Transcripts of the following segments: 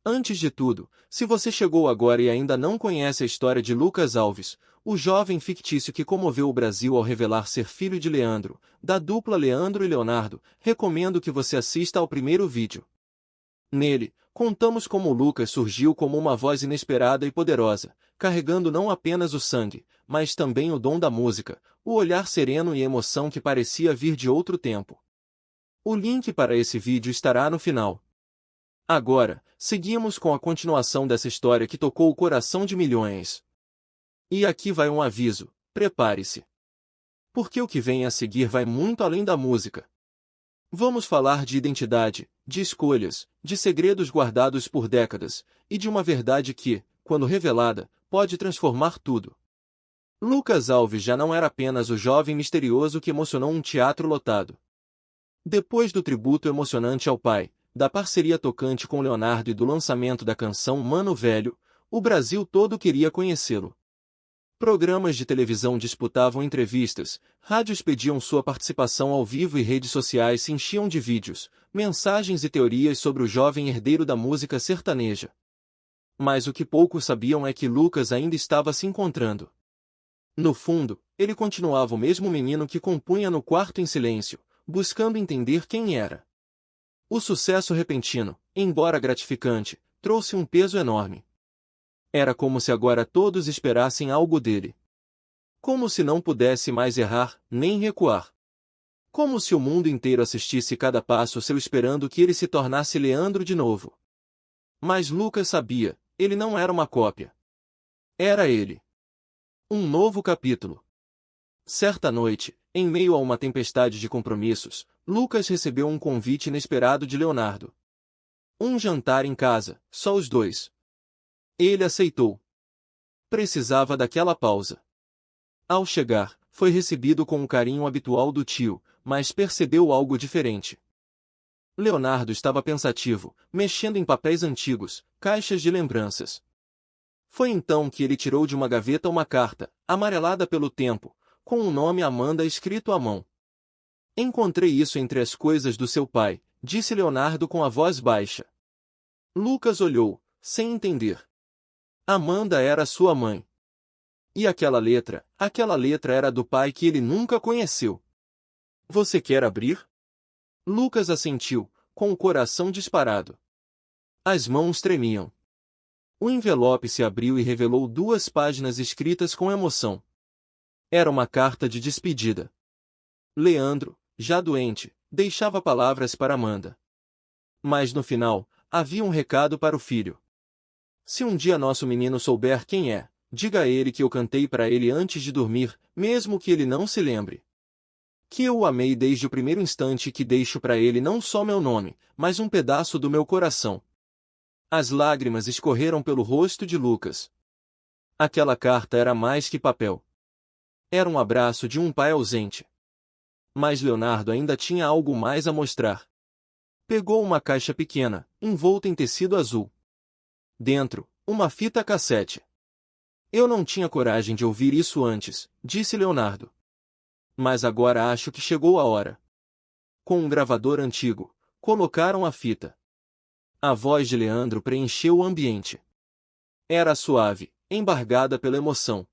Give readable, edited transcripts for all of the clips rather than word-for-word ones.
Antes de tudo, se você chegou agora e ainda não conhece a história de Lucas Alves, o jovem fictício que comoveu o Brasil ao revelar ser filho de Leandro, da dupla Leandro e Leonardo, recomendo que você assista ao primeiro vídeo. Nele, contamos como Lucas surgiu como uma voz inesperada e poderosa, carregando não apenas o sangue, mas também o dom da música, o olhar sereno e emoção que parecia vir de outro tempo. O link para esse vídeo estará no final. Agora, seguimos com a continuação dessa história que tocou o coração de milhões. E aqui vai um aviso, prepare-se. Porque o que vem a seguir vai muito além da música. Vamos falar de identidade, de escolhas, de segredos guardados por décadas, e de uma verdade que, quando revelada, pode transformar tudo. Lucas Alves já não era apenas o jovem misterioso que emocionou um teatro lotado. Depois do tributo emocionante ao pai, da parceria tocante com Leonardo e do lançamento da canção Mano Velho, o Brasil todo queria conhecê-lo. Programas de televisão disputavam entrevistas, rádios pediam sua participação ao vivo e redes sociais se enchiam de vídeos, mensagens e teorias sobre o jovem herdeiro da música sertaneja. Mas o que poucos sabiam é que Lucas ainda estava se encontrando. No fundo, ele continuava o mesmo menino que compunha no quarto em silêncio, buscando entender quem era. O sucesso repentino, embora gratificante, trouxe um peso enorme. Era como se agora todos esperassem algo dele. Como se não pudesse mais errar, nem recuar. Como se o mundo inteiro assistisse cada passo seu esperando que ele se tornasse Leandro de novo. Mas Lucas sabia, ele não era uma cópia. Era ele. Um novo capítulo. Certa noite, em meio a uma tempestade de compromissos, Lucas recebeu um convite inesperado de Leonardo. Um jantar em casa, só os dois. Ele aceitou. Precisava daquela pausa. Ao chegar, foi recebido com o carinho habitual do tio, mas percebeu algo diferente. Leonardo estava pensativo, mexendo em papéis antigos, caixas de lembranças. Foi então que ele tirou de uma gaveta uma carta, amarelada pelo tempo, com o nome Amanda escrito à mão. Encontrei isso entre as coisas do seu pai, disse Leonardo com a voz baixa. Lucas olhou, sem entender. Amanda era sua mãe. E aquela letra era do pai que ele nunca conheceu. Você quer abrir? Lucas assentiu, com o coração disparado. As mãos tremiam. O envelope se abriu e revelou 2 páginas escritas com emoção. Era uma carta de despedida. Leandro, já doente, deixava palavras para Amanda. Mas no final, havia um recado para o filho. Se um dia nosso menino souber quem é, diga a ele que eu cantei para ele antes de dormir, mesmo que ele não se lembre. Que eu o amei desde o primeiro instante e que deixo para ele não só meu nome, mas um pedaço do meu coração. As lágrimas escorreram pelo rosto de Lucas. Aquela carta era mais que papel. Era um abraço de um pai ausente. Mas Leonardo ainda tinha algo mais a mostrar. Pegou uma caixa pequena, envolta em tecido azul. Dentro, uma fita cassete. Eu não tinha coragem de ouvir isso antes, disse Leonardo. Mas agora acho que chegou a hora. Com um gravador antigo, colocaram a fita. A voz de Leandro preencheu o ambiente. Era suave, embargada pela emoção.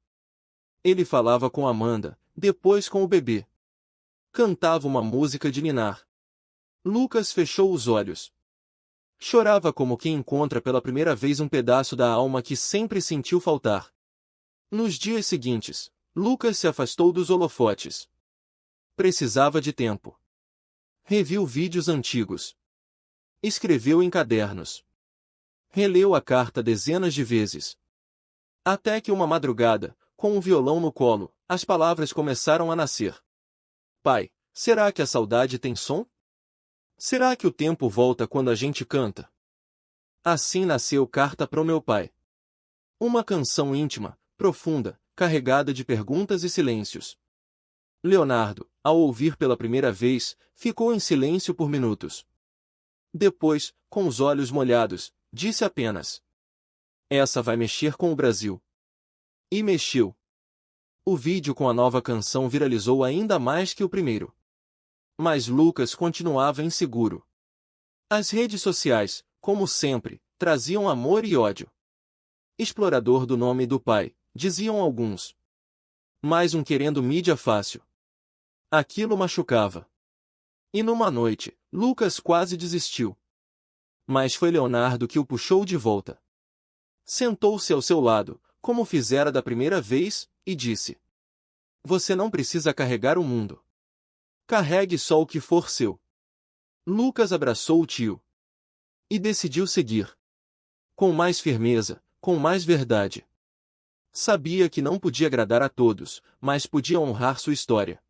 Ele falava com Amanda, depois com o bebê. Cantava uma música de ninar. Lucas fechou os olhos. Chorava como quem encontra pela primeira vez um pedaço da alma que sempre sentiu faltar. Nos dias seguintes, Lucas se afastou dos holofotes. Precisava de tempo. Reviu vídeos antigos. Escreveu em cadernos. Releu a carta dezenas de vezes. Até que uma madrugada, com um violão no colo, as palavras começaram a nascer. Pai, será que a saudade tem som? Será que o tempo volta quando a gente canta? Assim nasceu Carta pro meu pai. Uma canção íntima, profunda, carregada de perguntas e silêncios. Leonardo, ao ouvir pela primeira vez, ficou em silêncio por minutos. Depois, com os olhos molhados, disse apenas: essa vai mexer com o Brasil. E mexeu. O vídeo com a nova canção viralizou ainda mais que o primeiro. Mas Lucas continuava inseguro. As redes sociais, como sempre, traziam amor e ódio. Explorador do nome do pai, diziam alguns. Mais um querendo mídia fácil. Aquilo machucava. E numa noite, Lucas quase desistiu. Mas foi Leonardo que o puxou de volta. Sentou-se ao seu lado, como fizera da primeira vez, e disse: Você não precisa carregar o mundo. Carregue só o que for seu. Lucas abraçou o tio. E decidiu seguir. Com mais firmeza, com mais verdade. Sabia que não podia agradar a todos, mas podia honrar sua história.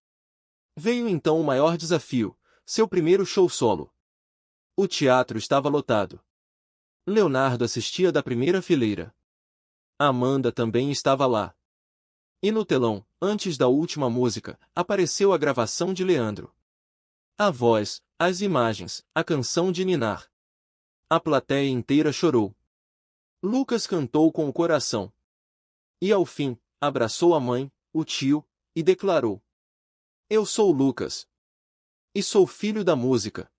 Veio então o maior desafio, seu primeiro show solo. O teatro estava lotado. Leonardo assistia da primeira fileira. Amanda também estava lá. E no telão, antes da última música, apareceu a gravação de Leandro. A voz, as imagens, a canção de ninar. A plateia inteira chorou. Lucas cantou com o coração. E ao fim, abraçou a mãe, o tio, e declarou: Eu sou Lucas. E sou filho da música.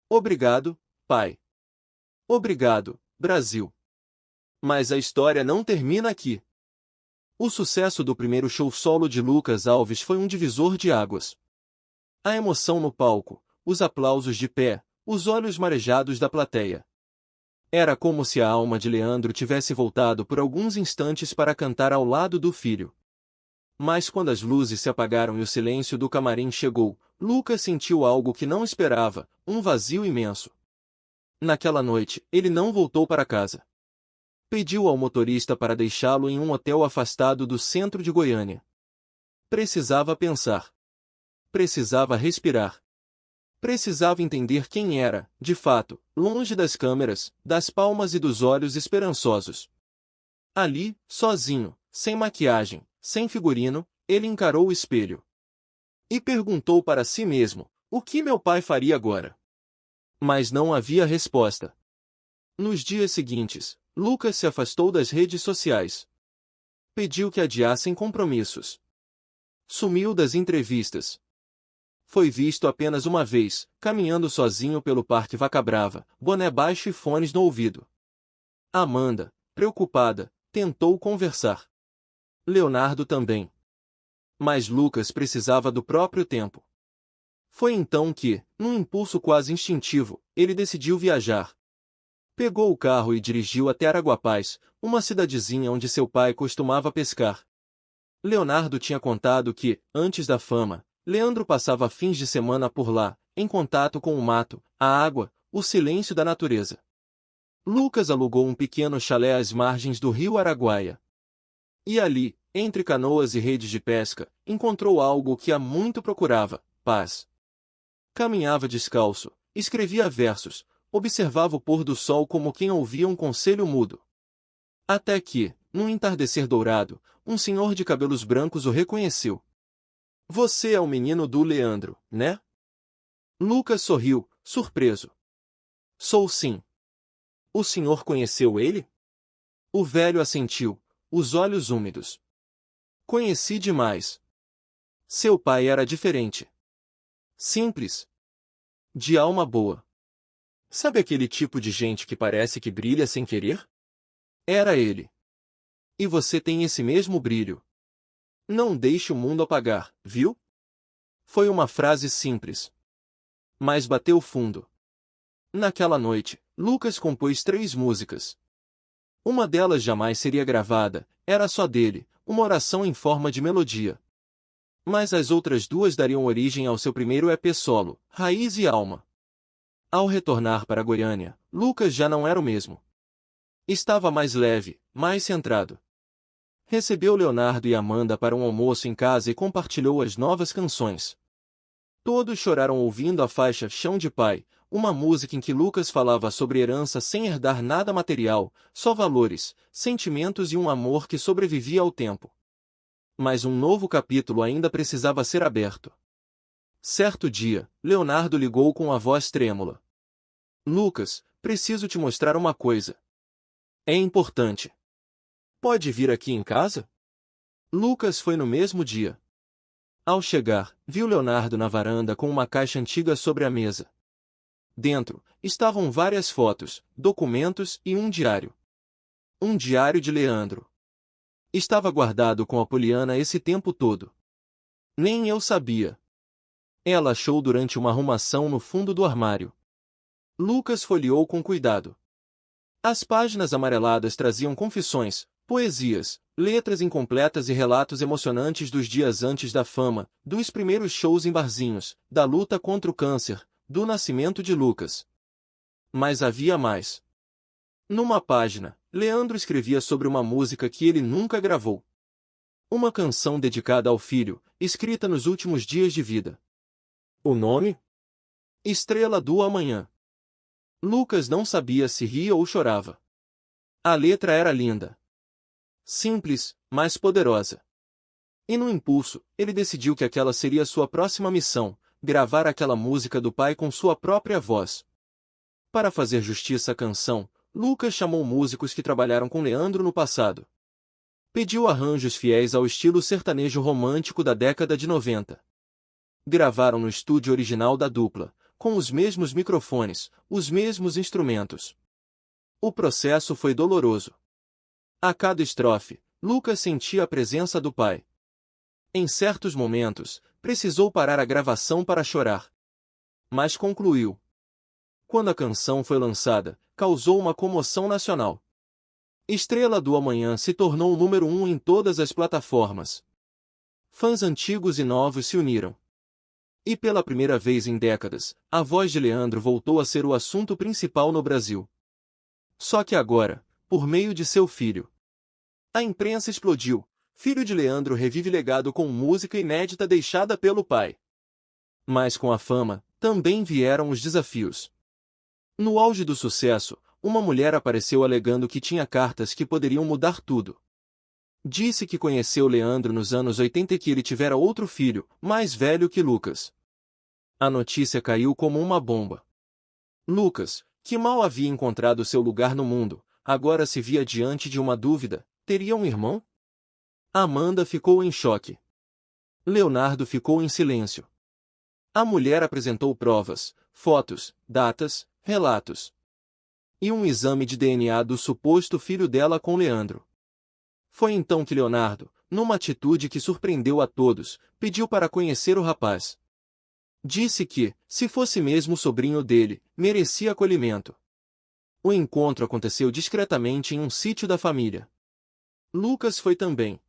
Obrigado, pai. Obrigado, Brasil. Mas a história não termina aqui. O sucesso do primeiro show solo de Lucas Alves foi um divisor de águas. A emoção no palco, os aplausos de pé, os olhos marejados da plateia. Era como se a alma de Leandro tivesse voltado por alguns instantes para cantar ao lado do filho. Mas quando as luzes se apagaram e o silêncio do camarim chegou, Lucas sentiu algo que não esperava, um vazio imenso. Naquela noite, ele não voltou para casa. Pediu ao motorista para deixá-lo em um hotel afastado do centro de Goiânia. Precisava pensar. Precisava respirar. Precisava entender quem era, de fato, longe das câmeras, das palmas e dos olhos esperançosos. Ali, sozinho, sem maquiagem, sem figurino, ele encarou o espelho. E perguntou para si mesmo: o que meu pai faria agora? Mas não havia resposta. Nos dias seguintes, Lucas se afastou das redes sociais. Pediu que adiassem compromissos. Sumiu das entrevistas. Foi visto apenas uma vez, caminhando sozinho pelo Parque Vaca Brava, boné baixo e fones no ouvido. Amanda, preocupada, tentou conversar. Leonardo também. Mas Lucas precisava do próprio tempo. Foi então que, num impulso quase instintivo, ele decidiu viajar. Pegou o carro e dirigiu até Araguapaz, uma cidadezinha onde seu pai costumava pescar. Leonardo tinha contado que, antes da fama, Leandro passava fins de semana por lá, em contato com o mato, a água, o silêncio da natureza. Lucas alugou um pequeno chalé às margens do rio Araguaia. E ali, entre canoas e redes de pesca, encontrou algo que há muito procurava: paz. Caminhava descalço, escrevia versos, observava o pôr do sol como quem ouvia um conselho mudo. Até que, num entardecer dourado, um senhor de cabelos brancos o reconheceu. Você é o menino do Leandro, né? Lucas sorriu, surpreso. Sou sim. O senhor conheceu ele? O velho assentiu, os olhos úmidos. Conheci demais. Seu pai era diferente. Simples. De alma boa. Sabe aquele tipo de gente que parece que brilha sem querer? Era ele. E você tem esse mesmo brilho. Não deixe o mundo apagar, viu? Foi uma frase simples. Mas bateu fundo. Naquela noite, Lucas compôs 3 músicas. Uma delas jamais seria gravada, era só dele, uma oração em forma de melodia. Mas as outras 2 dariam origem ao seu primeiro EP solo, Raiz e Alma. Ao retornar para Goiânia, Lucas já não era o mesmo. Estava mais leve, mais centrado. Recebeu Leonardo e Amanda para um almoço em casa e compartilhou as novas canções. Todos choraram ouvindo a faixa Chão de Pai, uma música em que Lucas falava sobre herança sem herdar nada material, só valores, sentimentos e um amor que sobrevivia ao tempo. Mas um novo capítulo ainda precisava ser aberto. Certo dia, Leonardo ligou com a voz trêmula. Lucas, preciso te mostrar uma coisa. É importante. Pode vir aqui em casa? Lucas foi no mesmo dia. Ao chegar, viu Leonardo na varanda com uma caixa antiga sobre a mesa. Dentro, estavam várias fotos, documentos e um diário. Um diário de Leandro. Estava guardado com a Poliana esse tempo todo. Nem eu sabia. Ela achou durante uma arrumação no fundo do armário. Lucas folheou com cuidado. As páginas amareladas traziam confissões, poesias, letras incompletas e relatos emocionantes dos dias antes da fama, dos primeiros shows em barzinhos, da luta contra o câncer, do nascimento de Lucas. Mas havia mais. Numa página, Leandro escrevia sobre uma música que ele nunca gravou. Uma canção dedicada ao filho, escrita nos últimos dias de vida. O nome? Estrela do Amanhã. Lucas não sabia se ria ou chorava. A letra era linda. Simples, mas poderosa. E no impulso, ele decidiu que aquela seria sua próxima missão, gravar aquela música do pai com sua própria voz. Para fazer justiça à canção, Lucas chamou músicos que trabalharam com Leandro no passado. Pediu arranjos fiéis ao estilo sertanejo romântico da década de 90. Gravaram no estúdio original da dupla, com os mesmos microfones, os mesmos instrumentos. O processo foi doloroso. A cada estrofe, Lucas sentia a presença do pai. Em certos momentos, precisou parar a gravação para chorar. Mas concluiu. Quando a canção foi lançada, causou uma comoção nacional. Estrela do Amanhã se tornou o número 1 em todas as plataformas. Fãs antigos e novos se uniram. E pela primeira vez em décadas, a voz de Leandro voltou a ser o assunto principal no Brasil. Só que agora, por meio de seu filho. A imprensa explodiu. Filho de Leandro revive legado com música inédita deixada pelo pai. Mas com a fama, também vieram os desafios. No auge do sucesso, uma mulher apareceu alegando que tinha cartas que poderiam mudar tudo. Disse que conheceu Leandro nos anos 80 e que ele tivera outro filho, mais velho que Lucas. A notícia caiu como uma bomba. Lucas, que mal havia encontrado seu lugar no mundo, agora se via diante de uma dúvida: teria um irmão? Amanda ficou em choque. Leonardo ficou em silêncio. A mulher apresentou provas, fotos, datas, relatos. E um exame de DNA do suposto filho dela com Leandro. Foi então que Leonardo, numa atitude que surpreendeu a todos, pediu para conhecer o rapaz. Disse que, se fosse mesmo sobrinho dele, merecia acolhimento. O encontro aconteceu discretamente em um sítio da família. Lucas foi também.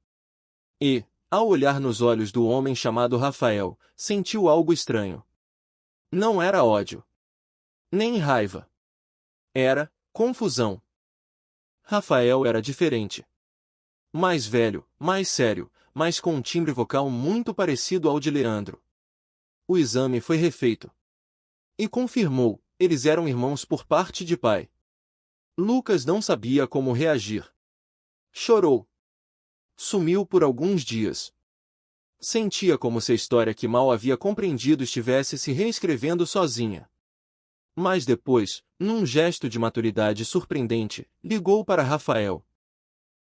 E, ao olhar nos olhos do homem chamado Rafael, sentiu algo estranho. Não era ódio. Nem raiva. Era confusão. Rafael era diferente. Mais velho, mais sério, mas com um timbre vocal muito parecido ao de Leandro. O exame foi refeito. E confirmou, eles eram irmãos por parte de pai. Lucas não sabia como reagir. Chorou. Sumiu por alguns dias. Sentia como se a história que mal havia compreendido estivesse se reescrevendo sozinha. Mas depois, num gesto de maturidade surpreendente, ligou para Rafael.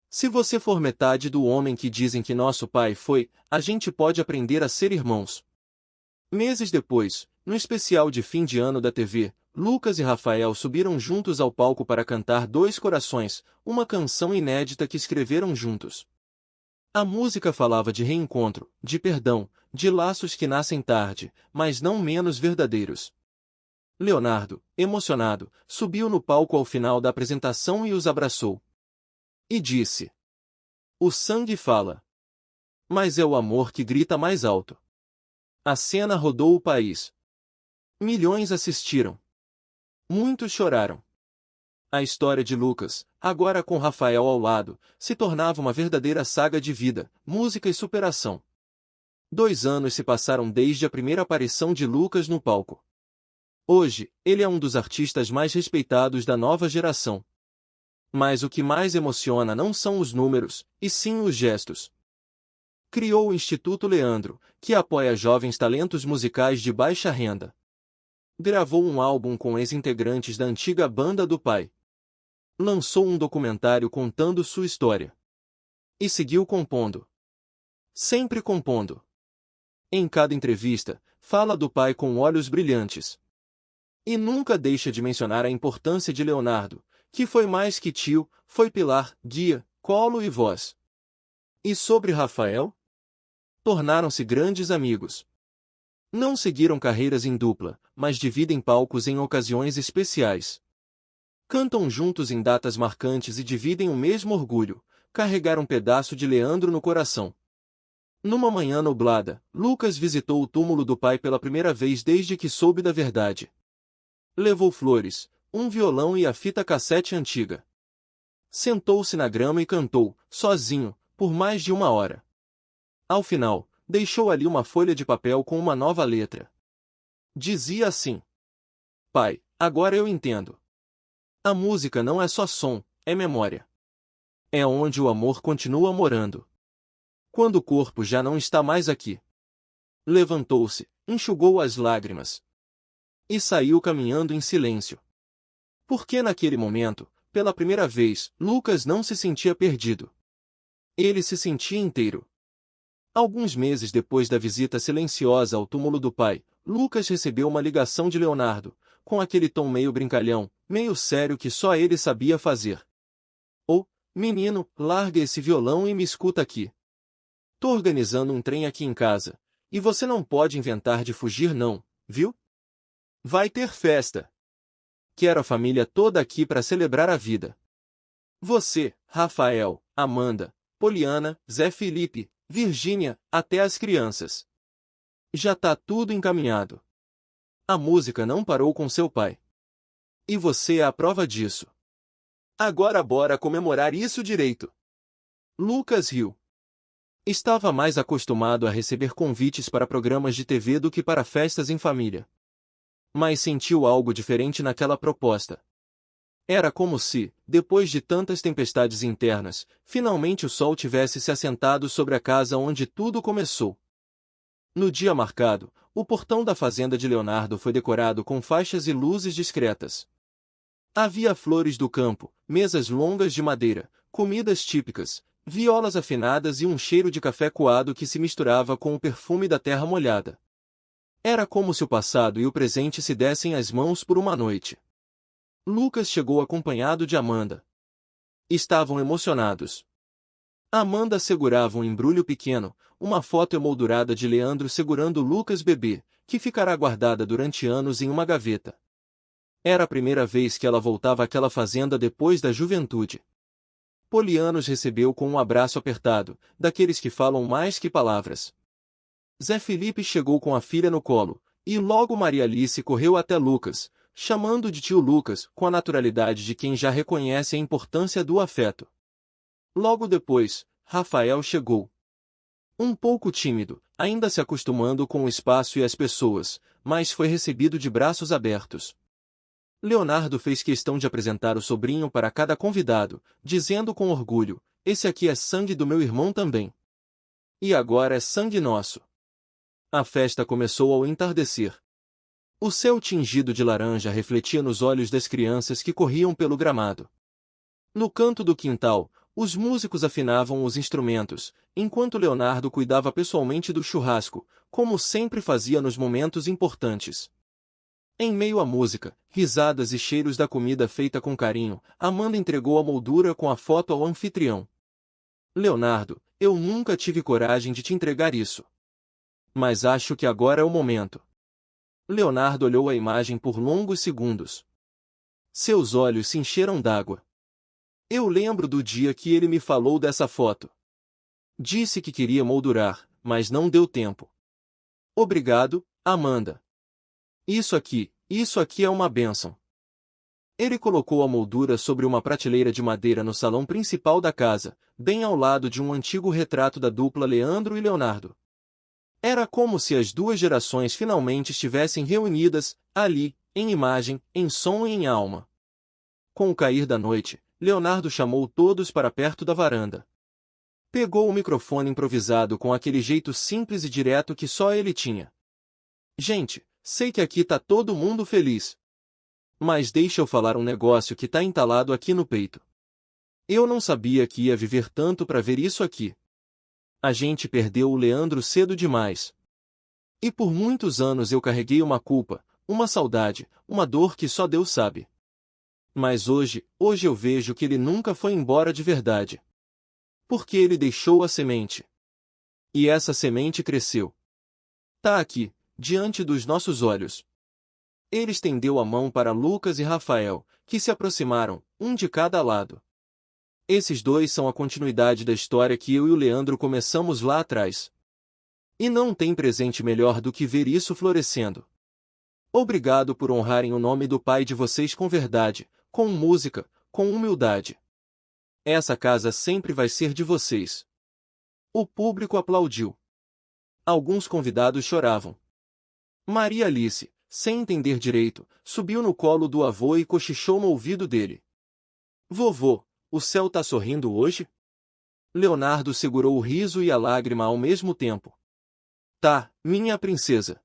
Se você for metade do homem que dizem que nosso pai foi, a gente pode aprender a ser irmãos. Meses depois, no especial de fim de ano da TV, Lucas e Rafael subiram juntos ao palco para cantar Dois Corações, uma canção inédita que escreveram juntos. A música falava de reencontro, de perdão, de laços que nascem tarde, mas não menos verdadeiros. Leonardo, emocionado, subiu no palco ao final da apresentação e os abraçou. E disse: "O sangue fala. Mas é o amor que grita mais alto." A cena rodou o país. Milhões assistiram. Muitos choraram. A história de Lucas, agora com Rafael ao lado, se tornava uma verdadeira saga de vida, música e superação. 2 anos se passaram desde a primeira aparição de Lucas no palco. Hoje, ele é um dos artistas mais respeitados da nova geração. Mas o que mais emociona não são os números, e sim os gestos. Criou o Instituto Leandro, que apoia jovens talentos musicais de baixa renda. Gravou um álbum com ex-integrantes da antiga banda do pai. Lançou um documentário contando sua história. E seguiu compondo. Sempre compondo. Em cada entrevista, fala do pai com olhos brilhantes. E nunca deixa de mencionar a importância de Leonardo, que foi mais que tio, foi pilar, guia, colo e voz. E sobre Rafael? Tornaram-se grandes amigos. Não seguiram carreiras em dupla, mas dividem palcos em ocasiões especiais. Cantam juntos em datas marcantes e dividem o mesmo orgulho, carregar um pedaço de Leandro no coração. Numa manhã nublada, Lucas visitou o túmulo do pai pela primeira vez desde que soube da verdade. Levou flores, um violão e a fita cassete antiga. Sentou-se na grama e cantou, sozinho, por mais de 1 hora. Ao final, deixou ali uma folha de papel com uma nova letra. Dizia assim: Pai, agora eu entendo. A música não é só som, é memória. É onde o amor continua morando. Quando o corpo já não está mais aqui. Levantou-se, enxugou as lágrimas. E saiu caminhando em silêncio. Porque naquele momento, pela primeira vez, Lucas não se sentia perdido. Ele se sentia inteiro. Alguns meses depois da visita silenciosa ao túmulo do pai, Lucas recebeu uma ligação de Leonardo, com aquele tom meio brincalhão, meio sério que só ele sabia fazer. Menino, larga esse violão e me escuta aqui. Tô organizando um trem aqui em casa, e você não pode inventar de fugir não, viu? Vai ter festa. Quero a família toda aqui para celebrar a vida. Você, Rafael, Amanda, Poliana, Zé Felipe, Virgínia, até as crianças. Já tá tudo encaminhado. A música não parou com seu pai. E você é a prova disso. Agora bora comemorar isso direito. Lucas riu. Estava mais acostumado a receber convites para programas de TV do que para festas em família. Mas sentiu algo diferente naquela proposta. Era como se, depois de tantas tempestades internas, finalmente o sol tivesse se assentado sobre a casa onde tudo começou. No dia marcado, o portão da fazenda de Leonardo foi decorado com faixas e luzes discretas. Havia flores do campo, mesas longas de madeira, comidas típicas, violas afinadas e um cheiro de café coado que se misturava com o perfume da terra molhada. Era como se o passado e o presente se dessem as mãos por uma noite. Lucas chegou acompanhado de Amanda. Estavam emocionados. Amanda segurava um embrulho pequeno, uma foto emoldurada de Leandro segurando Lucas bebê, que ficará guardada durante anos em uma gaveta. Era a primeira vez que ela voltava àquela fazenda depois da juventude. Poliana os recebeu com um abraço apertado, daqueles que falam mais que palavras. Zé Felipe chegou com a filha no colo, e logo Maria Alice correu até Lucas, chamando de tio Lucas, com a naturalidade de quem já reconhece a importância do afeto. Logo depois, Rafael chegou. Um pouco tímido, ainda se acostumando com o espaço e as pessoas, mas foi recebido de braços abertos. Leonardo fez questão de apresentar o sobrinho para cada convidado, dizendo com orgulho: esse aqui é sangue do meu irmão também. E agora é sangue nosso. A festa começou ao entardecer. O céu tingido de laranja refletia nos olhos das crianças que corriam pelo gramado. No canto do quintal, os músicos afinavam os instrumentos, enquanto Leonardo cuidava pessoalmente do churrasco, como sempre fazia nos momentos importantes. Em meio à música, risadas e cheiros da comida feita com carinho, Amanda entregou a moldura com a foto ao anfitrião. Leonardo, eu nunca tive coragem de te entregar isso. Mas acho que agora é o momento. Leonardo olhou a imagem por longos segundos. Seus olhos se encheram d'água. Eu lembro do dia que ele me falou dessa foto. Disse que queria moldurar, mas não deu tempo. Obrigado, Amanda. Isso aqui é uma bênção. Ele colocou a moldura sobre uma prateleira de madeira no salão principal da casa, bem ao lado de um antigo retrato da dupla Leandro e Leonardo. Era como se as duas gerações finalmente estivessem reunidas, ali, em imagem, em som e em alma. Com o cair da noite, Leonardo chamou todos para perto da varanda. Pegou o microfone improvisado com aquele jeito simples e direto que só ele tinha. Gente, sei que aqui tá todo mundo feliz. Mas deixa eu falar um negócio que tá entalado aqui no peito. Eu não sabia que ia viver tanto para ver isso aqui. A gente perdeu o Leandro cedo demais. E por muitos anos eu carreguei uma culpa, uma saudade, uma dor que só Deus sabe. Mas hoje eu vejo que ele nunca foi embora de verdade. Porque ele deixou a semente. E essa semente cresceu. Tá aqui, diante dos nossos olhos. Ele estendeu a mão para Lucas e Rafael, que se aproximaram, um de cada lado. Esses dois são a continuidade da história que eu e o Leandro começamos lá atrás. E não tem presente melhor do que ver isso florescendo. Obrigado por honrarem o nome do pai de vocês com verdade, com música, com humildade. Essa casa sempre vai ser de vocês. O público aplaudiu. Alguns convidados choravam. Maria Alice, sem entender direito, subiu no colo do avô e cochichou no ouvido dele. Vovô, o céu tá sorrindo hoje? Leonardo segurou o riso e a lágrima ao mesmo tempo. Tá, minha princesa.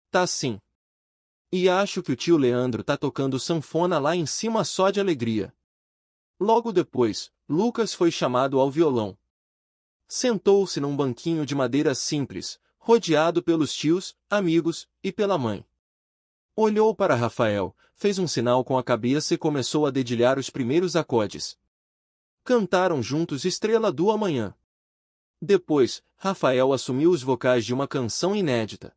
Tá sim. E acho que o tio Leandro tá tocando sanfona lá em cima só de alegria. Logo depois, Lucas foi chamado ao violão. Sentou-se num banquinho de madeira simples, rodeado pelos tios, amigos e pela mãe. Olhou para Rafael, fez um sinal com a cabeça e começou a dedilhar os primeiros acordes. Cantaram juntos Estrela do Amanhã. Depois, Rafael assumiu os vocais de uma canção inédita.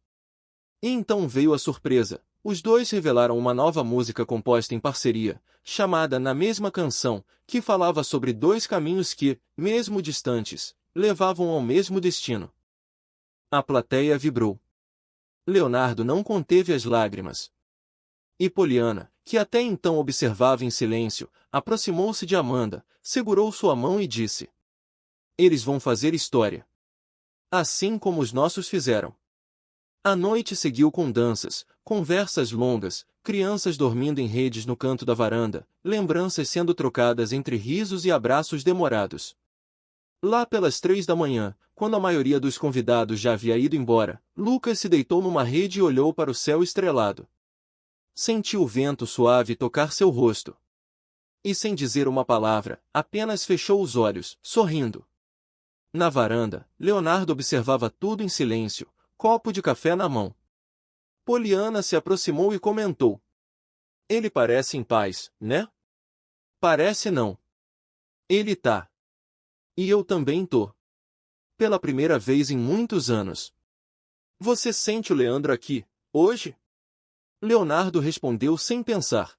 E então veio a surpresa. Os dois revelaram uma nova música composta em parceria, chamada Na Mesma Canção, que falava sobre dois caminhos que, mesmo distantes, levavam ao mesmo destino. A plateia vibrou. Leonardo não conteve as lágrimas. E Poliana, que até então observava em silêncio, aproximou-se de Amanda, segurou sua mão e disse: Eles vão fazer história. Assim como os nossos fizeram. A noite seguiu com danças, conversas longas, crianças dormindo em redes no canto da varanda, lembranças sendo trocadas entre risos e abraços demorados. Lá pelas 3 da manhã, quando a maioria dos convidados já havia ido embora, Lucas se deitou numa rede e olhou para o céu estrelado. Sentiu o vento suave tocar seu rosto. E sem dizer uma palavra, apenas fechou os olhos, sorrindo. Na varanda, Leonardo observava tudo em silêncio, copo de café na mão. Poliana se aproximou e comentou: Ele parece em paz, né? Parece não. Ele tá. E eu também tô. Pela primeira vez em muitos anos. Você sente o Leandro aqui, hoje? Leonardo respondeu sem pensar.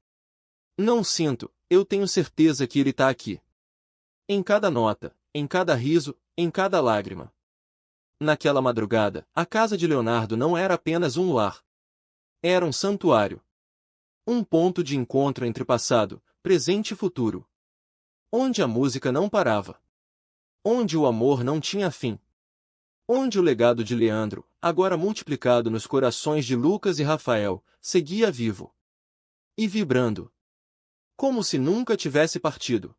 Não sinto, eu tenho certeza que ele tá aqui. Em cada nota, em cada riso, em cada lágrima. Naquela madrugada, a casa de Leonardo não era apenas um lar. Era um santuário. Um ponto de encontro entre passado, presente e futuro. Onde a música não parava. Onde o amor não tinha fim. Onde o legado de Leandro, agora multiplicado nos corações de Lucas e Rafael, seguia vivo. E vibrando. Como se nunca tivesse partido.